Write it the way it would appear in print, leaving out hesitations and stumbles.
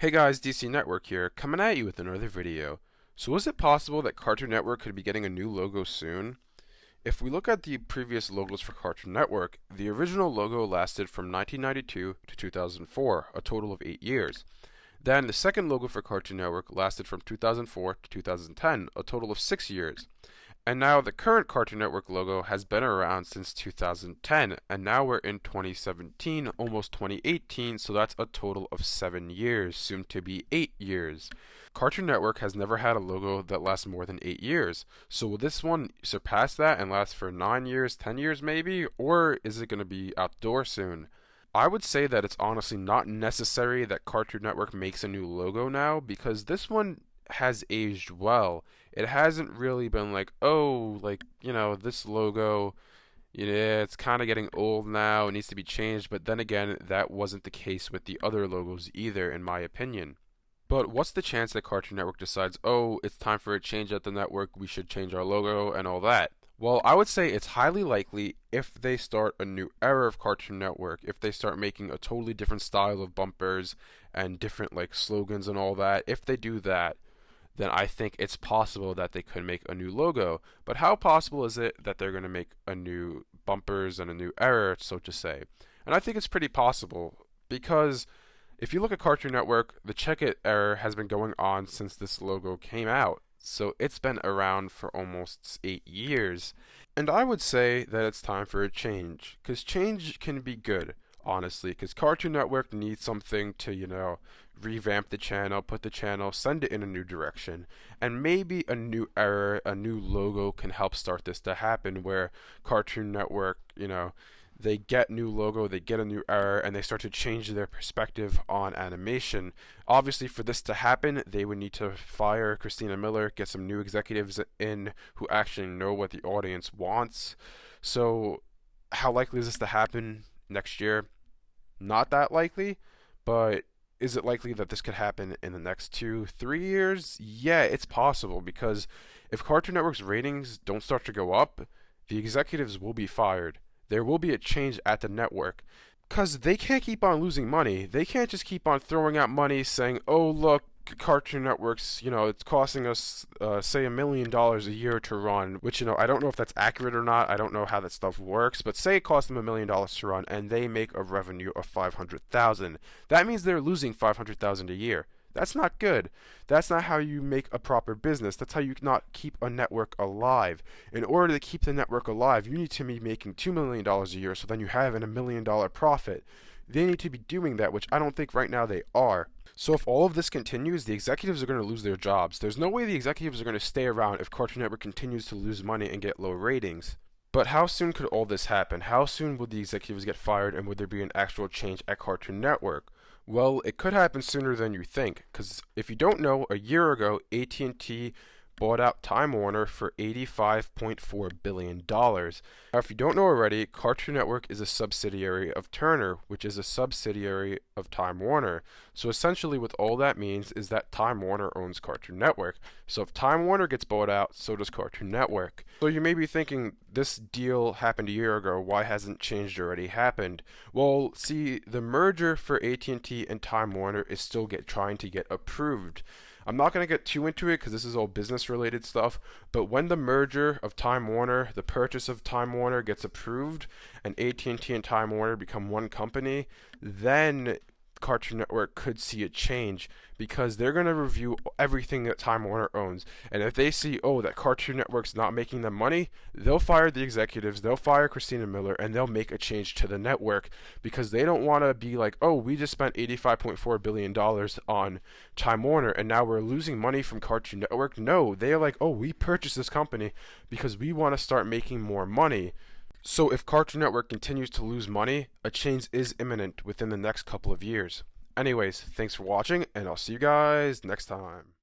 Hey guys, DC Network here, coming at you with another video. So is it possible that Cartoon Network could be getting a new logo soon? If we look at the previous logos for Cartoon Network, the original logo lasted from 1992 to 2004, a total of 8 years. Then the second logo for Cartoon Network lasted from 2004 to 2010, a total of 6 years. And now the current Cartoon Network logo has been around since 2010, and now we're in 2017, almost 2018, so that's a total of 7 years, soon to be 8 years. Cartoon Network has never had a logo that lasts more than 8 years, so will this one surpass that and last for 9 years, 10 years maybe, or is it going to be outdoor soon? I would say that it's honestly not necessary that Cartoon Network makes a new logo now, because this one has aged well. It hasn't really been like, oh, this logo, it's kind of getting old now, it needs to be changed, but then again, that wasn't the case with the other logos either, in my opinion. But what's the chance that Cartoon Network decides, oh, it's time for a change at the network, we should change our logo and all that? Well, I would say it's highly likely if they start a new era of Cartoon Network, if they start making a totally different style of bumpers and different slogans and all that, if they do that, then I think it's possible that they could make a new logo. But how possible is it that they're going to make a new bumpers and a new era, so to say? And I think it's pretty possible because if you look at Cartoon Network, the Chicot Error has been going on since this logo came out. So it's been around for almost 8 years. And I would say that it's time for a change, because change can be good, honestly, because Cartoon Network needs something to, revamp the channel, put the channel, send it in a new direction, and maybe a new era, a new logo can help start this to happen, where Cartoon Network, they get new logo, they get a new era, and they start to change their perspective on animation. Obviously, for this to happen, they would need to fire Christina Miller, get some new executives in who actually know what the audience wants. So, how likely is this to happen next year? Not that likely, but is it likely that this could happen in the next 2, 3 years? Yeah, it's possible, because if Cartoon Network's ratings don't start to go up, the executives will be fired. There will be a change at the network, because they can't keep on losing money. They can't just keep on throwing out money saying, oh, look, Cartoon Network's, it's costing us, say, $1 million a year to run, which, I don't know if that's accurate or not. I don't know how that stuff works, but say it costs them $1 million to run and they make a revenue of $500,000. That means they're losing $500,000 a year. That's not good. That's not how you make a proper business. That's how you not keep a network alive. In order to keep the network alive, you need to be making $2 million a year, so then you have a $1 million profit. They need to be doing that, which I don't think right now they are. So if all of this continues, the executives are going to lose their jobs. There's no way the executives are going to stay around if Cartoon Network continues to lose money and get low ratings. But how soon could all this happen? How soon would the executives get fired, and would there be an actual change at Cartoon Network? Well, it could happen sooner than you think, because if you don't know, a year ago, AT&T bought out Time Warner for $85.4 billion. Now, if you don't know already, Cartoon Network is a subsidiary of Turner, which is a subsidiary of Time Warner. So essentially what all that means is that Time Warner owns Cartoon Network. So if Time Warner gets bought out, so does Cartoon Network. So you may be thinking, this deal happened a year ago, why hasn't change already happened? Well, see, the merger for AT&T and Time Warner is still trying to get approved. I'm not going to get too into it because this is all business related stuff, but when the merger of Time Warner, the purchase of Time Warner gets approved, and AT&T and Time Warner become one company, then Cartoon Network could see a change, because they're going to review everything that Time Warner owns. And if they see, oh, that Cartoon Network's not making them money, they'll fire the executives, they'll fire Christina Miller, and they'll make a change to the network, because they don't want to be like, oh, we just spent $85.4 billion on Time Warner, and now we're losing money from Cartoon Network. No, they're like, oh, we purchased this company because we want to start making more money. So if Cartoon Network continues to lose money, a change is imminent within the next couple of years. Anyways, thanks for watching, and I'll see you guys next time.